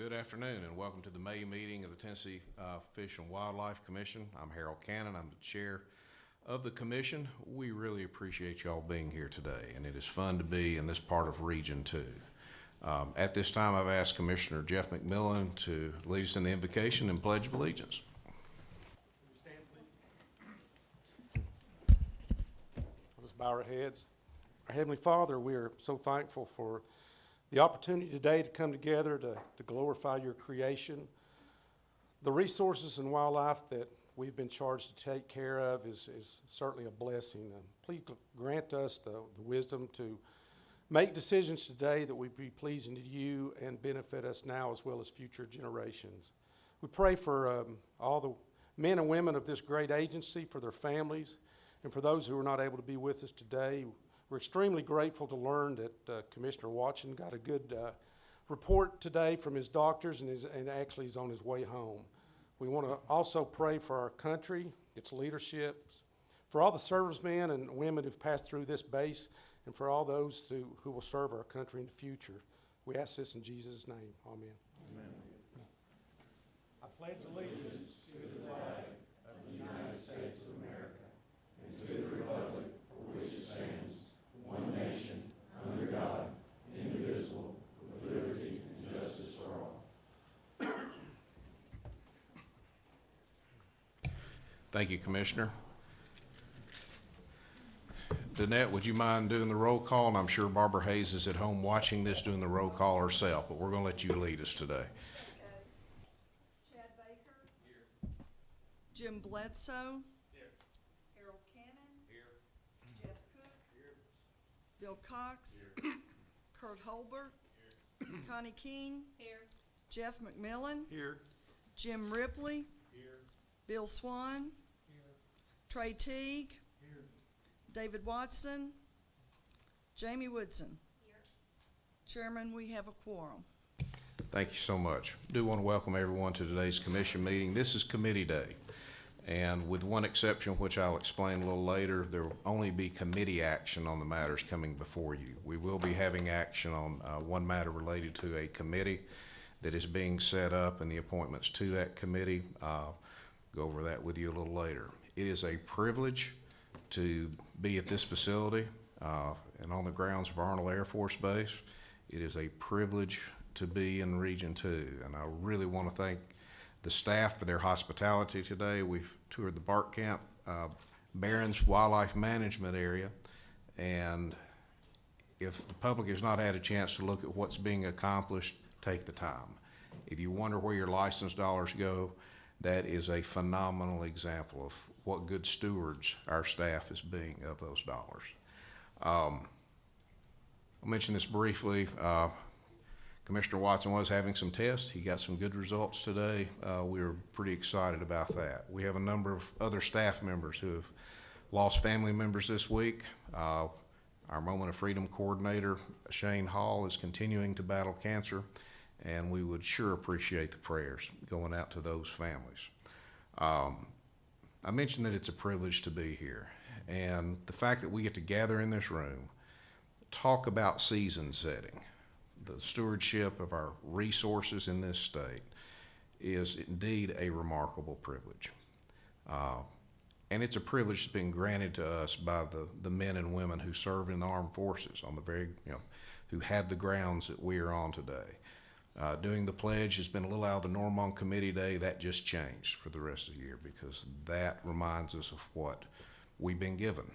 Good afternoon and welcome to the May meeting of the Tennessee Fish and Wildlife Commission. I'm Harold Cannon. I'm the chair of the commission. We really appreciate y'all being here today, and it is fun to be in this part of Region 2. At this time, I've asked Commissioner Jeff McMillan to lead us in the invocation and Pledge of Allegiance. Stand, please. Let's bow our heads. Our Heavenly Father, we are so thankful for the opportunity today to come together to glorify your creation. The resources and wildlife that we've been charged to take care of is certainly a blessing. And please grant us the wisdom to make decisions today that would be pleasing to you and benefit us now as well as future generations. We pray for all the men and women of this great agency, for their families, and for those who are not able to be with us today. We're extremely grateful to learn that Commissioner Watson got a good report today from his doctors and actually is on his way home. We want to also pray for our country, its leaderships, for all the servicemen and women who've passed through this base, and for all those who will serve our country in the future. We ask this in Jesus' name. Amen. Amen. I pledge allegiance to the flag of the United States of America and to the republic for which it stands, one nation, under God, indivisible, with liberty and justice for all. Thank you, Commissioner. Danette, would you mind doing the roll call? And I'm sure Barbara Hayes is at home watching this, doing the roll call herself, but we're going to let you lead us today. Chad Baker. Here. Jim Bledsoe. Here. Harold Cannon. Here. Jeff Cook. Here. Bill Cox. Here. Kurt Holbert. Here. Connie King. Here. Jeff McMillan. Here. Jim Ripley. Here. Bill Swan. Here. Trey Teague. Here. David Watson. Jamie Woodson. Here. Chairman, we have a quorum. Thank you so much. I do want to welcome everyone to today's commission meeting. This is committee day, and with one exception, which I'll explain a little later, there will only be committee action on the matters coming before you. We will be having action on one matter related to a committee that is being set up and the appointments to that committee. Go over that with you a little later. It is a privilege to be at this facility and on the grounds of Arnold Air Force Base. It is a privilege to be in Region 2, and I really want to thank the staff for their hospitality today. We've toured the Bark Camp, Barron's Wildlife Management Area, and if the public has not had a chance to look at what's being accomplished, take the time. If you wonder where your license dollars go, that is a phenomenal example of what good stewards our staff is being of those dollars. I'll mention this briefly. Commissioner Watson was having some tests. He got some good results today. We were pretty excited about that. We have a number of other staff members who have lost family members this week. Our Moment of Freedom coordinator, Shane Hall, is continuing to battle cancer, and we would sure appreciate the prayers going out to those families. I mentioned that it's a privilege to be here, and the fact that we get to gather in this room, talk about season setting, the stewardship of our resources in this state is indeed a remarkable privilege. And it's a privilege that's been granted to us by the men and women who serve in the armed forces on the very, who have the grounds that we are on today. Doing the pledge has been a little out of the norm on committee day. That just changed for the rest of the year because that reminds us of what we've been given.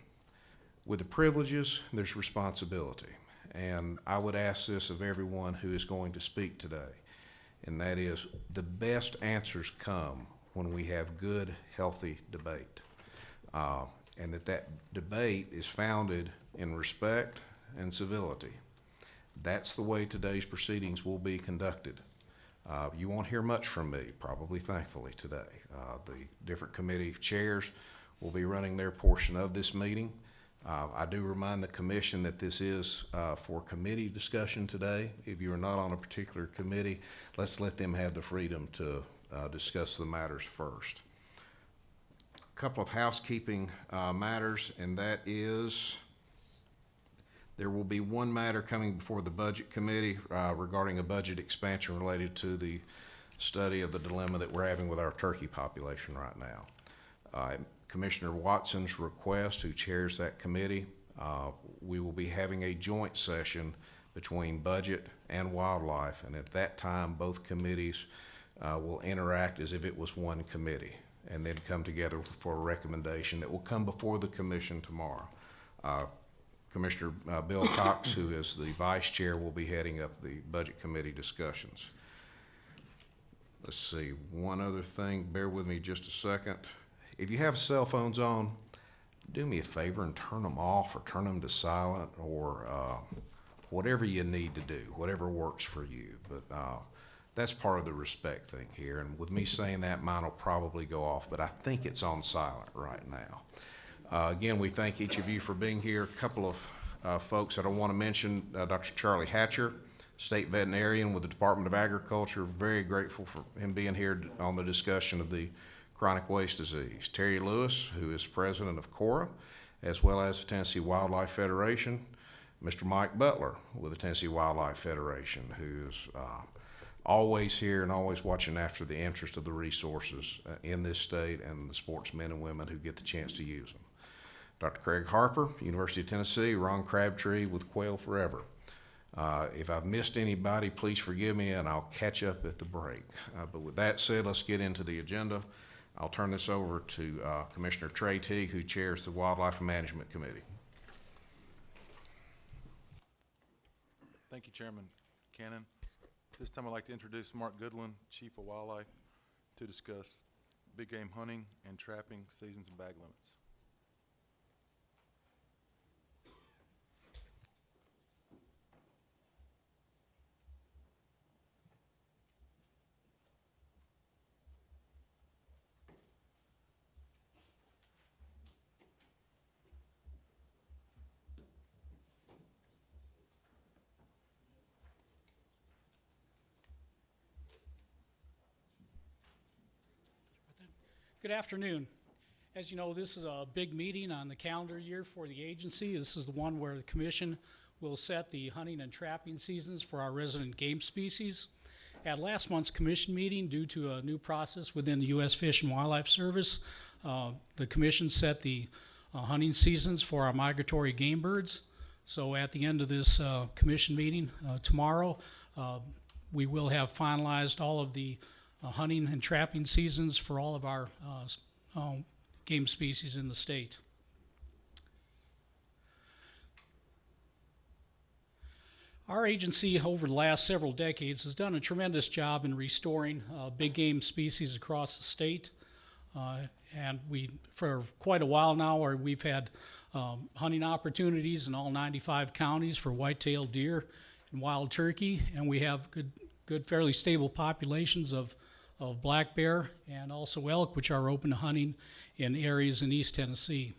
With the privileges, there's responsibility. And I would ask this of everyone who is going to speak today, and that is the best answers come when we have good, healthy debate. And that debate is founded in respect and civility. That's the way today's proceedings will be conducted. You won't hear much from me, probably thankfully, today. The different committee chairs will be running their portion of this meeting. I do remind the commission that this is for committee discussion today. If you are not on a particular committee, let's let them have the freedom to discuss the matters first. A couple of housekeeping matters, and that is There will be one matter coming before the Budget Committee regarding a budget expansion related to the study of the dilemma that we're having with our turkey population right now. Commissioner Watson's request, who chairs that committee, we will be having a joint session between Budget and Wildlife, and at that time, both committees will interact as if it was one committee, and then come together for a recommendation that will come before the commission tomorrow. Commissioner Bill Cox, who is the vice chair, will be heading up the Budget Committee discussions. Let's see, one other thing, bear with me just a second. If you have cell phones on, do me a favor and turn them off or turn them to silent or whatever you need to do, whatever works for you. But that's part of the respect thing here. And with me saying that, mine will probably go off, but I think it's on silent right now. Again, we thank each of you for being here. A couple of folks that I want to mention, Dr. Charlie Hatcher, state veterinarian with the Department of Agriculture. Very grateful for him being here on the discussion of the chronic waste disease. Terry Lewis, who is president of CORA, as well as the Tennessee Wildlife Federation. Mr. Mike Butler with the Tennessee Wildlife Federation, who's always here and always watching after the interest of the resources in this state and the sportsmen and women who get the chance to use them. Dr. Craig Harper, University of Tennessee. Ron Crabtree with Quail Forever. If I've missed anybody, please forgive me and I'll catch up at the break. But with that said, let's get into the agenda. I'll turn this over to Commissioner Trey Teague, who chairs the Wildlife Management Committee. Thank you, Chairman Cannon. This time I'd like to introduce Mark Goodwin, Chief of Wildlife, to discuss big game hunting and trapping seasons and bag limits. Good afternoon. As you know, this is a big meeting on the calendar year for the agency. This is the one where the commission will set the hunting and trapping seasons for our resident game species. At last month's commission meeting, due to a new process within the U.S. Fish and Wildlife Service, the commission set the hunting seasons for our migratory game birds. So at the end of this commission meeting tomorrow, we will have finalized all of the hunting and trapping seasons for all of our game species in the state. Our agency over the last several decades has done a tremendous job in restoring big game species across the state. And for quite a while now, we've had hunting opportunities in all 95 counties for white-tailed deer and wild turkey, and we have good fairly stable populations of black bear and also elk, which are open to hunting in areas in East Tennessee.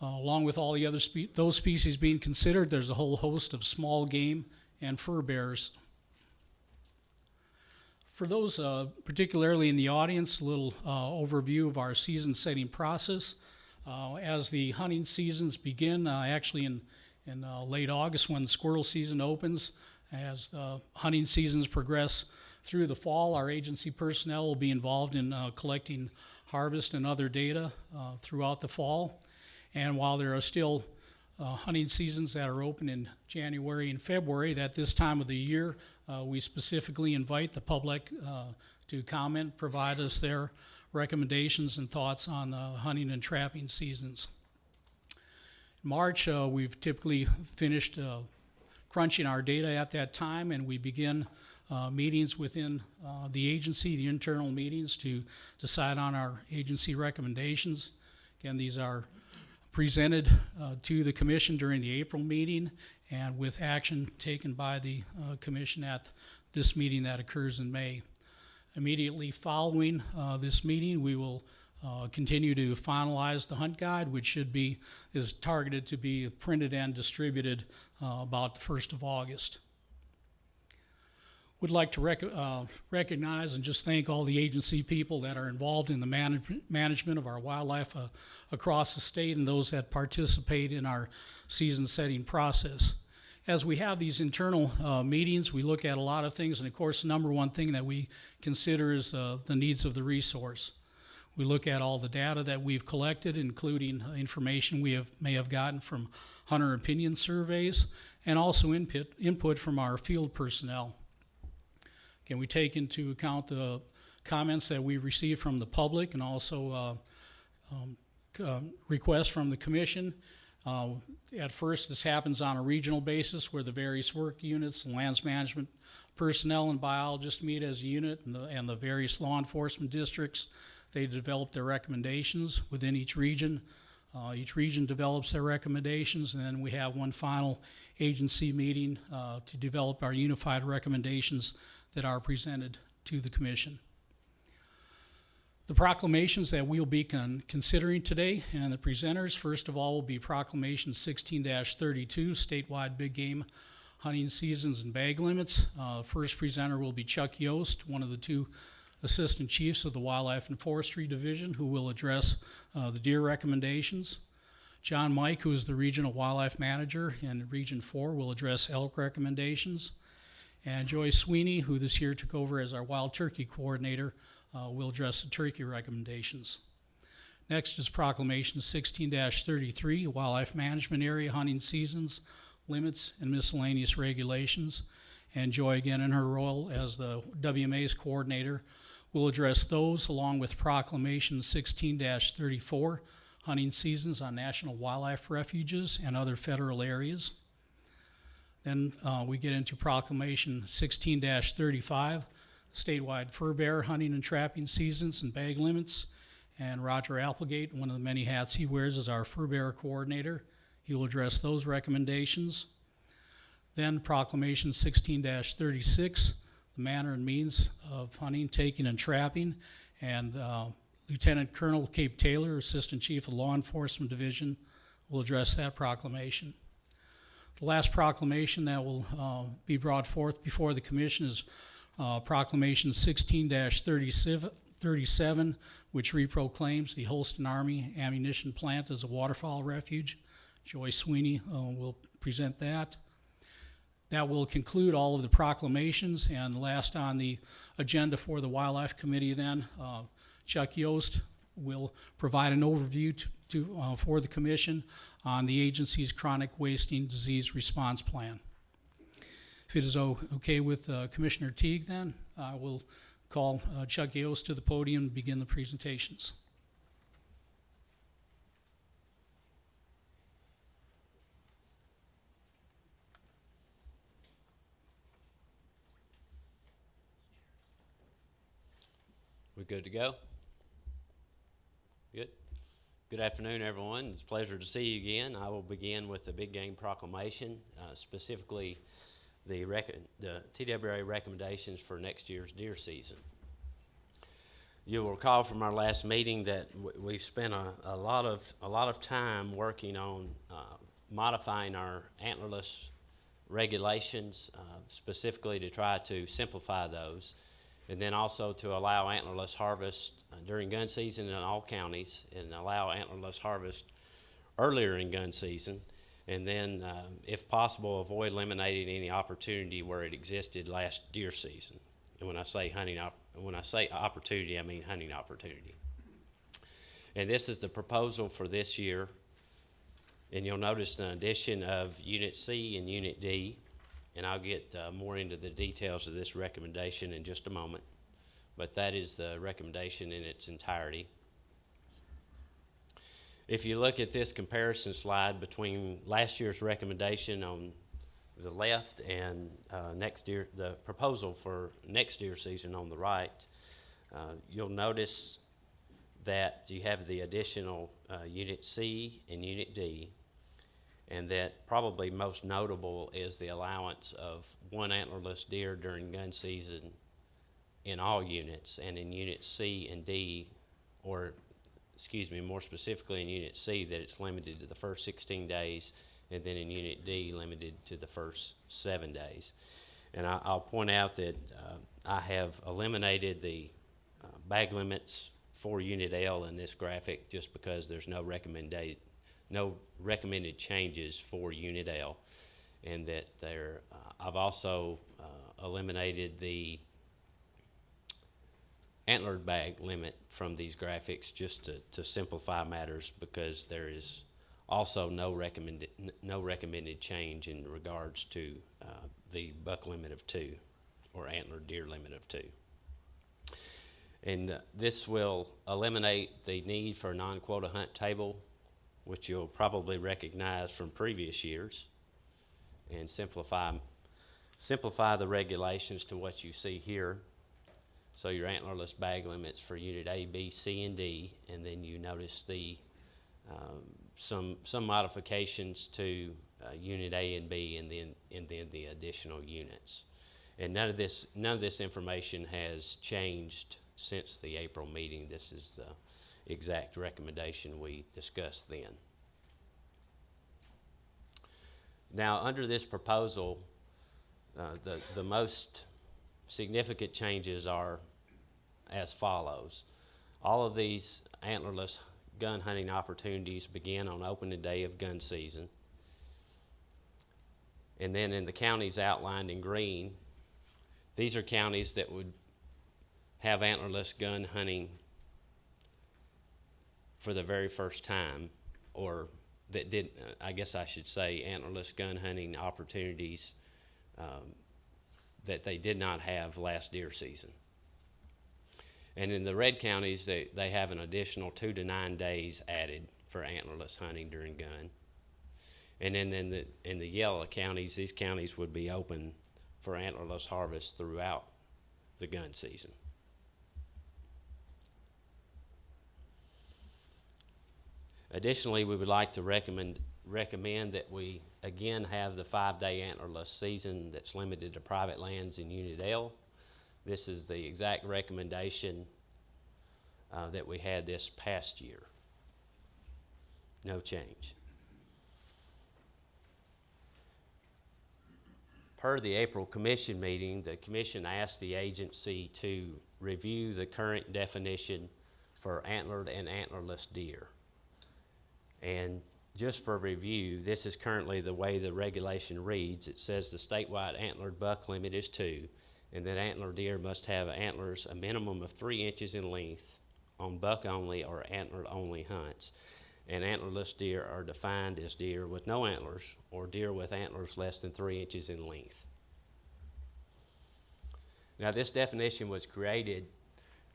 Along with all the other those species being considered, there's a whole host of small game and fur bears. For those particularly in the audience, a little overview of our season setting process. As the hunting seasons begin, actually in late August when the squirrel season opens, as the hunting seasons progress through the fall, our agency personnel will be involved in collecting harvest and other data throughout the fall. And while there are still hunting seasons that are open in January and February, at this time of the year, we specifically invite the public to comment, provide us their recommendations and thoughts on the hunting and trapping seasons. In March, we've typically finished crunching our data at that time, and we begin meetings within the agency, the internal meetings, to decide on our agency recommendations. Again, these are presented to the commission during the April meeting and with action taken by the commission at this meeting that occurs in May. Immediately following this meeting, we will continue to finalize the hunt guide, which is targeted to be printed and distributed about the 1st of August. Would like to recognize and just thank all the agency people that are involved in the management of our wildlife across the state and those that participate in our season setting process. As we have these internal meetings, we look at a lot of things, and of course, the number one thing that we consider is the needs of the resource. We look at all the data that we've collected, including information we may have gotten from hunter opinion surveys, and also input from our field personnel. Again, we take into account the comments that we receive from the public and also requests from the commission. At first, this happens on a regional basis where the various work units and lands management personnel and biologists meet as a unit, and the various law enforcement districts, they develop their recommendations within each region. Each region develops their recommendations, and then we have one final agency meeting to develop our unified recommendations that are presented to the commission. The proclamations that we'll be considering today and the presenters, first of all, will be Proclamation 16-32, statewide big game hunting seasons and bag limits. First presenter will be Chuck Yost, one of the two assistant chiefs of the Wildlife and Forestry Division, who will address the deer recommendations. John Mike, who is the Regional Wildlife Manager in Region 4, will address elk recommendations. And Joy Sweeney, who this year took over as our Wild Turkey Coordinator, will address the turkey recommendations. Next is Proclamation 16-33, Wildlife Management Area Hunting Seasons, Limits, and Miscellaneous Regulations. And Joy, again in her role as the WMA's Coordinator, will address those along with Proclamation 16-34, Hunting Seasons on National Wildlife Refuges and other federal areas. Then we get into Proclamation 16-35, statewide fur bear hunting and trapping seasons and bag limits. And Roger Applegate, one of the many hats he wears, is our fur bear coordinator. He will address those recommendations. Then Proclamation 16-36, the manner and means of hunting, taking, and trapping. And Lieutenant Colonel Cape Taylor, Assistant Chief of Law Enforcement Division, will address that proclamation. The last proclamation that will be brought forth before the commission is Proclamation 16-37, which reproclaims the Holston Army Ammunition Plant as a waterfowl refuge. Joy Sweeney will present that. That will conclude all of the proclamations, and last on the agenda for the Wildlife Committee then, Chuck Yost will provide an overview for the commission on the agency's chronic wasting disease response plan. If it is okay with Commissioner Teague, then I will call Chuck Yost to the podium and begin the presentations. We good to go? Good. Good afternoon, everyone. It's a pleasure to see you again. I will begin with the big game proclamation, specifically the TWA recommendations for next year's deer season. You'll recall from our last meeting that we've spent a lot of time working on modifying our antlerless regulations, specifically to try to simplify those, and then also to allow antlerless harvest during gun season in all counties, and allow antlerless harvest earlier in gun season, and then, if possible, avoid eliminating any opportunity where it existed last deer season. And when I say opportunity, I mean hunting opportunity. And this is the proposal for this year. And you'll notice an addition of Unit C and Unit D. And I'll get more into the details of this recommendation in just a moment. But that is the recommendation in its entirety. If you look at this comparison slide between last year's recommendation on the left and the proposal for next year's season on the right, you'll notice that you have the additional Unit C and Unit D, and that probably most notable is the allowance of one antlerless deer during gun season in all units, and in Unit C and D, or excuse me, more specifically in Unit C, that it's limited to the first 16 days, and then in Unit D, limited to the first 7 days. And I'll point out that I have eliminated the bag limits for Unit L in this graphic just because there's no recommended changes for Unit L, and that I've also eliminated the antlered bag limit from these graphics just to simplify matters, because there is also no recommended change in regards to the buck limit of 2 or antlered deer limit of 2. And this will eliminate the need for a non-quota hunt table, which you'll probably recognize from previous years, and simplify the regulations to what you see here. So your antlerless bag limits for Unit A, B, C, and D, and then you notice the some modifications to Unit A and B, and then the additional units. And none of this information has changed since the April meeting. This is the exact recommendation we discussed then. Now, under this proposal, the most significant changes are as follows. All of these antlerless gun hunting opportunities begin on opening day of gun season. And then in the counties outlined in green, these are counties that would have antlerless gun hunting for the very first time, or that did, I guess I should say, antlerless gun hunting opportunities that they did not have last deer season. And in the red counties, they have an additional 2 to 9 days added for antlerless hunting during gun. And then in the yellow counties, these counties would be open for antlerless harvest throughout the gun season. Additionally, we would like to recommend that we again have the 5-day antlerless season that's limited to private lands in Unit L. This is the exact recommendation that we had this past year. No change. Per the April Commission meeting, the Commission asked the agency to review the current definition for antlered and antlerless deer. And just for review, this is currently the way the regulation reads. It says the statewide antlered buck limit is 2, and that antlered deer must have antlers a minimum of 3 inches in length on buck only or antler only hunts. And antlerless deer are defined as deer with no antlers or deer with antlers less than 3 inches in length. Now, this definition was created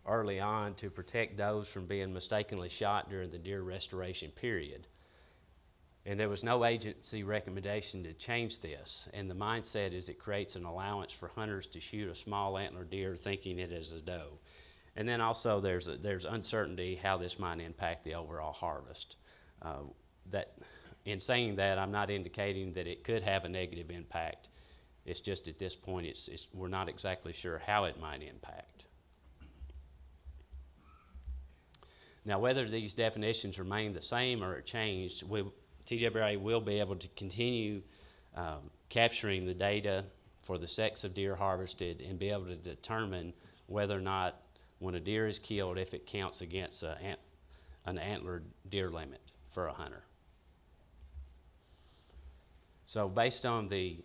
early on to protect those from being mistakenly shot during the deer restoration period. And there was no agency recommendation to change this. And the mindset is it creates an allowance for hunters to shoot a small antlered deer thinking it is a doe. And then also there's uncertainty how this might impact the overall harvest. That in saying that, I'm not indicating that it could have a negative impact. It's just at this point we're not exactly sure how it might impact. Now, whether these definitions remain the same or are changed, TWRA will be able to continue capturing the data for the sex of deer harvested and be able to determine whether or not, when a deer is killed, if it counts against an antlered deer limit for a hunter. So based on the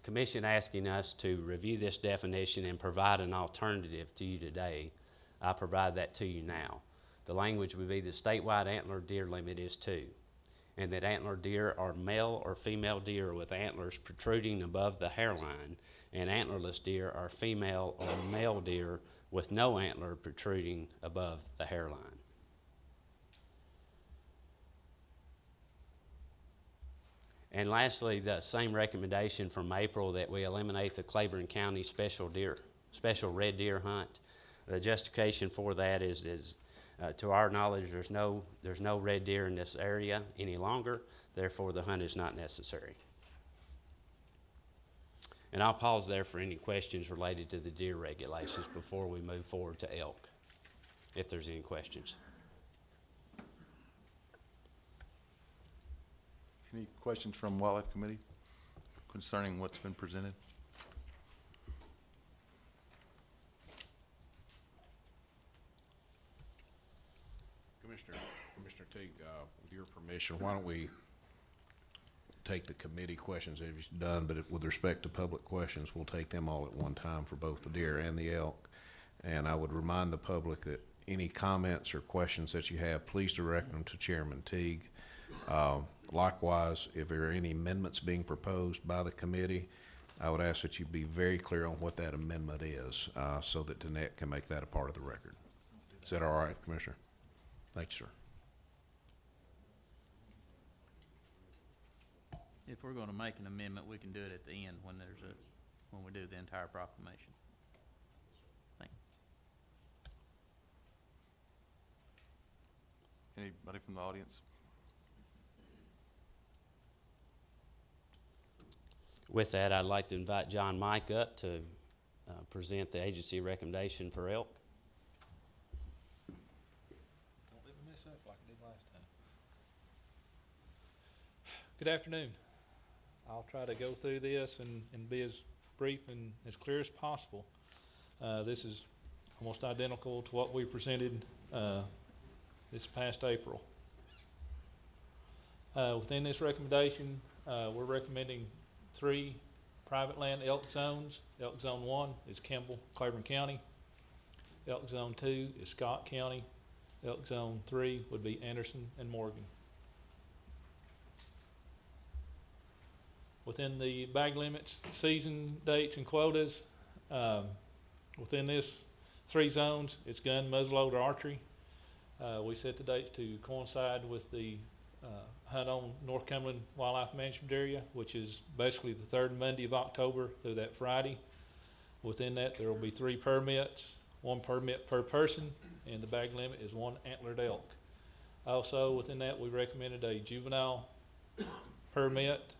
Commission asking us to review this definition and provide an alternative to you today, I provide that to you now. The language would be the statewide antlered deer limit is 2, and that antlered deer are male or female deer with antlers protruding above the hairline, and antlerless deer are female or male deer with no antler protruding above the hairline. And lastly, the same recommendation from April that we eliminate the Claiborne County special red deer hunt. The justification for that is to our knowledge, there's no red deer in this area any longer. Therefore, the hunt is not necessary. And I'll pause there for any questions related to the deer regulations before we move forward to elk, if there's any questions. Any questions from Wildlife Committee concerning what's been presented? Commissioner Teague, with your permission, why don't we take the committee questions that you've done, but with respect to public questions, we'll take them all at one time for both the deer and the elk. And I would remind the public that any comments or questions that you have, please direct them to Chairman Teague. Likewise, if there are any amendments being proposed by the committee, I would ask that you be very clear on what that amendment is, so that Danette can make that a part of the record. Is that all right, Commissioner? Thank you, sir. If we're gonna make an amendment, we can do it at the end when when we do the entire proclamation. Thank you. Anybody from the audience? With that, I'd like to invite John Mike up to present the agency recommendation for elk. Don't let me mess up like I did last time. Good afternoon. I'll try to go through this and be as brief and as clear as possible. This is almost identical to what we presented this past April. Within this recommendation, we're recommending 3 private land elk zones. Elk Zone 1 is Kimball, Claiborne County. Elk Zone 2 is Scott County. Elk Zone 3 would be Anderson and Morgan. Within the bag limits, season dates, and quotas, within this 3 zones, it's gun, muzzleloader, archery. We set the dates to coincide with the hunt on North Cumberland Wildlife Management Area, which is basically the 3rd Monday of October through that Friday. Within that, there will be 3 permits, 1 permit per person, and the bag limit is 1 antlered elk. Also, within that, we recommended a juvenile permit.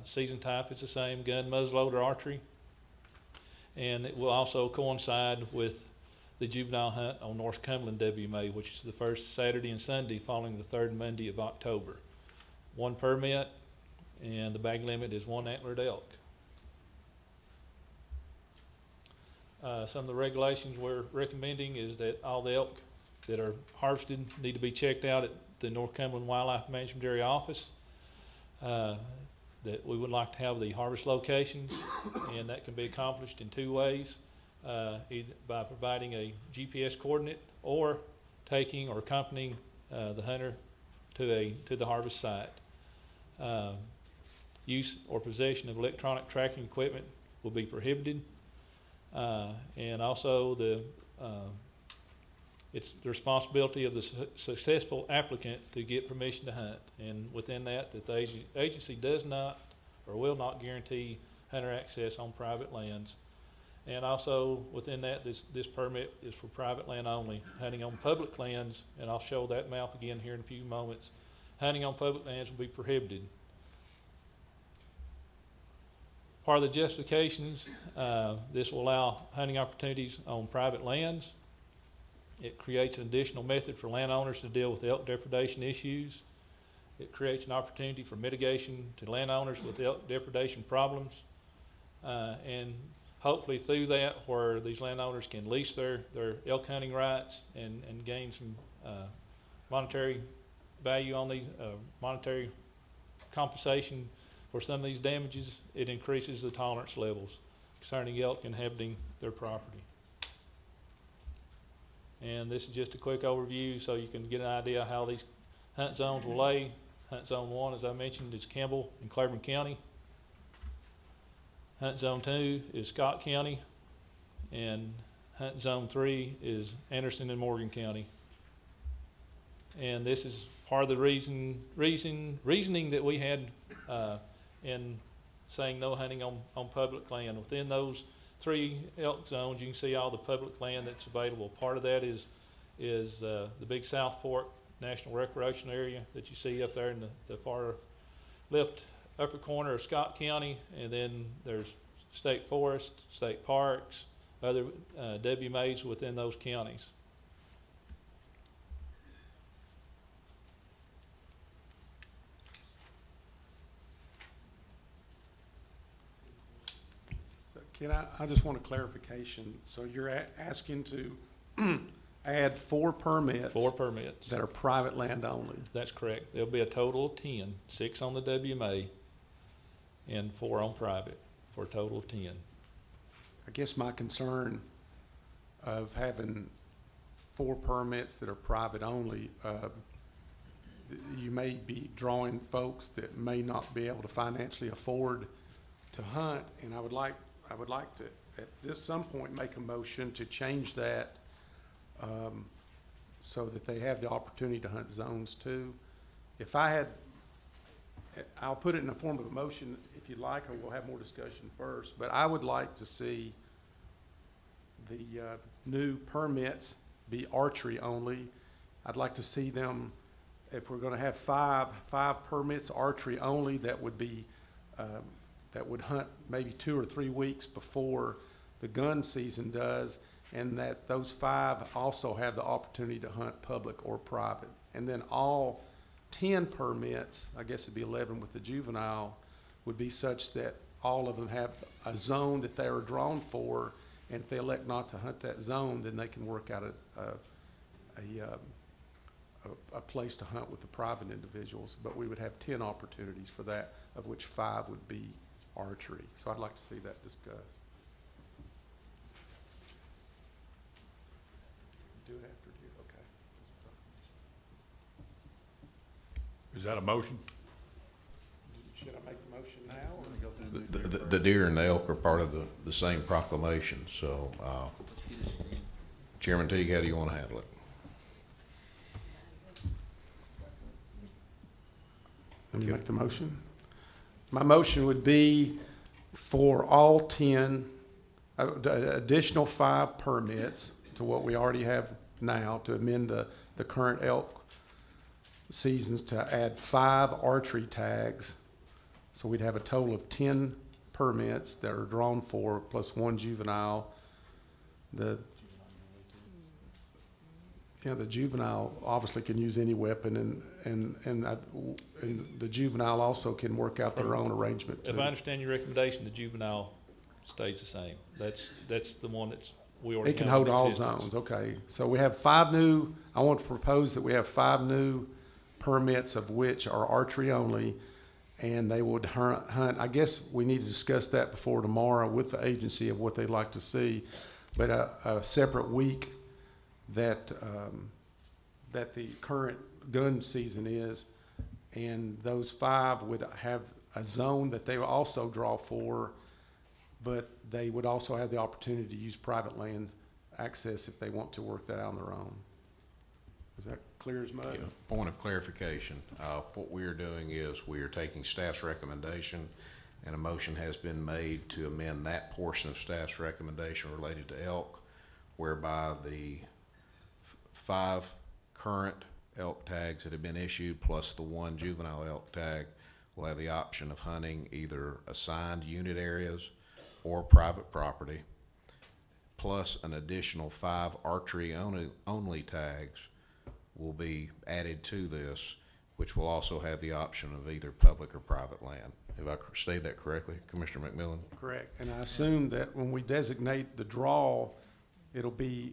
Season type is the same, gun, muzzleloader, archery. And it will also coincide with the juvenile hunt on North Cumberland WMA, which is the first Saturday and Sunday following the 3rd Monday of October. 1 permit, and the bag limit is 1 antlered elk. Some of the regulations we're recommending is that all the elk that are harvested need to be checked out at the North Cumberland Wildlife Management Area office. That we would like to have the harvest locations, and that can be accomplished in 2 ways. Either by providing a GPS coordinate or taking or accompanying the hunter to the harvest site. Use or possession of electronic tracking equipment will be prohibited, and also it's the responsibility of the successful applicant to get permission to hunt, and within that the agency does not or will not guarantee hunter access on private lands. And also within that, this permit is for private land only. Hunting on public lands, and I'll show that map again here in a few moments, hunting on public lands will be prohibited. Part of the justifications, this will allow hunting opportunities on private lands. It creates an additional method for landowners to deal with elk depredation issues. It creates an opportunity for mitigation to landowners with elk depredation problems. And hopefully through that, where these landowners can lease their elk hunting rights and gain some monetary value on these, monetary compensation for some of these damages, it increases the tolerance levels concerning elk inhabiting their property. And this is just a quick overview so you can get an idea how these hunt zones will lay. Hunt Zone 1, as I mentioned, is Kimball in Claiborne County. Hunt Zone 2 is Scott County, and Hunt Zone 3 is Anderson and Morgan County. And this is part of the reasoning that we had in saying no hunting on public land. Within those 3 elk zones, you can see all the public land that's available. Part of that is the big South Fork National Recreation Area that you see up there in the far left upper corner of Scott County, and then there's state forest, state parks, other WMAs within those counties. So Ken, I just want a clarification. So you're asking to add 4 permits 4 permits. that are private land only. That's correct. There'll be a total of 10, 6 on the WMA and 4 on private, for a total of 10. I guess my concern of having 4 permits that are private only, you may be drawing folks that may not be able to financially afford to hunt, and I would like to, at some point, make a motion to change that, so that they have the opportunity to hunt zones too. If I had, I'll put it in the form of a motion if you'd like, or we'll have more discussion first, but I would like to see the new permits be archery only. I'd like to see them, if we're gonna have five permits archery only, that would be, that would hunt maybe 2 or 3 weeks before the gun season does, and that those 5 also have the opportunity to hunt public or private. And then all 10 permits, I guess it'd be 11 with the juvenile, would be such that all of them have a zone that they are drawn for, and if they elect not to hunt that zone, then they can work out a place to hunt with the private individuals. But we would have 10 opportunities for that, of which 5 would be archery. So I'd like to see that discussed. Do it after deer, okay. Is that a motion? Should I make the motion now, or? The deer and the elk are part of the same proclamation, so, Chairman Teague, how do you want to handle it? Let me make the motion. My motion would be for all 10, additional 5 permits to what we already have now, to amend the current elk seasons, to add 5 archery tags. So we'd have a total of 10 permits that are drawn for, plus 1 juvenile. The juvenile obviously can use any weapon, and the juvenile also can work out their own arrangement too. If I understand your recommendation, the juvenile stays the same. That's the one we already It can have in hold all existence. zones, okay. So we have 5 new, I want to propose that we have 5 new permits, of which are archery only, and they would hunt. I guess we need to discuss that before tomorrow with the agency of what they'd like to see, but a separate week that the current gun season is, and those 5 would have a zone that they will also draw for, but they would also have the opportunity to use private land access if they want to work that out on their own. Is that clear as mud? Yeah, point of clarification, what we are doing is we are taking staff's recommendation, and a motion has been made to amend that portion of staff's recommendation related to elk, whereby the 5 current elk tags that have been issued, plus the 1 juvenile elk tag, will have the option of hunting either assigned unit areas or private property, plus an additional 5 archery only tags will be added to this, which will also have the option of either public or private land. Have I stated that correctly, Commissioner McMillan? Correct. And I assume that when we designate the draw, it'll be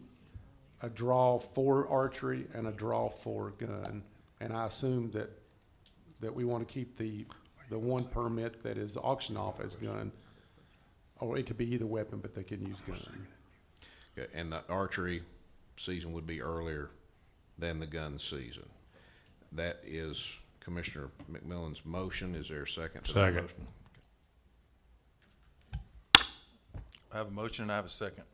a draw for archery and a draw for gun. And I assume that we want to keep the 1 permit that is auctioned off as gun, or it could be either weapon, but they can use gun. Okay, and the archery season would be earlier than the gun season. That is Commissioner McMillan's motion. Is there a second to that Second. motion? I have a motion and I have a second.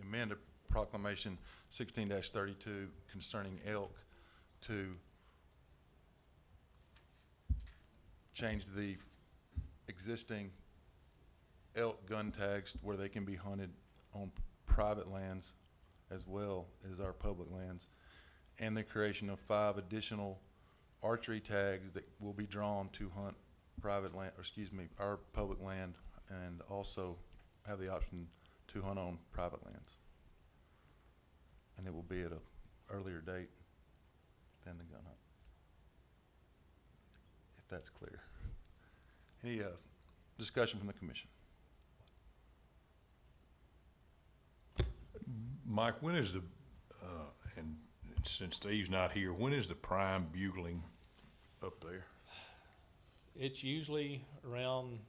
Amend the proclamation 16-32 concerning elk to change the existing elk gun tags where they can be hunted on private lands as well as our public lands, and the creation of 5 additional archery tags that will be drawn to hunt private land, or excuse me, our public land, and also have the option to hunt on private lands. And it will be at an earlier date than the gun hunt, if that's clear. Any discussion from the commission? Mike, when is the And since Steve's not here, when is the prime bugling up there? It's usually around,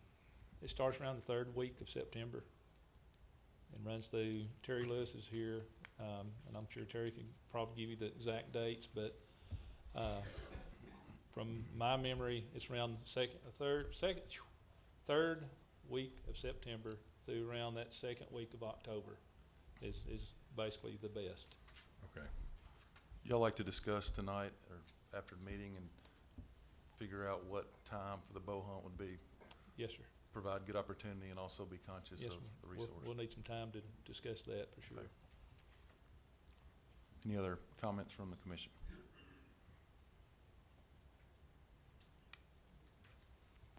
it starts around the third week of September and runs through, Terry Lewis is here, and I'm sure Terry can probably give you the exact dates, but, from my memory, it's around third week of September through around that second week of October is basically the best. Okay. Y'all like to discuss tonight or after the meeting and figure out what time for the bow hunt would be? Yes, sir. Provide good opportunity and also be conscious Yes, of sir. the We'll resource. need some time to discuss that for sure. Okay. Any other comments from the commission?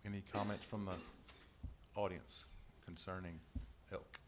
Any comments from the audience concerning elk?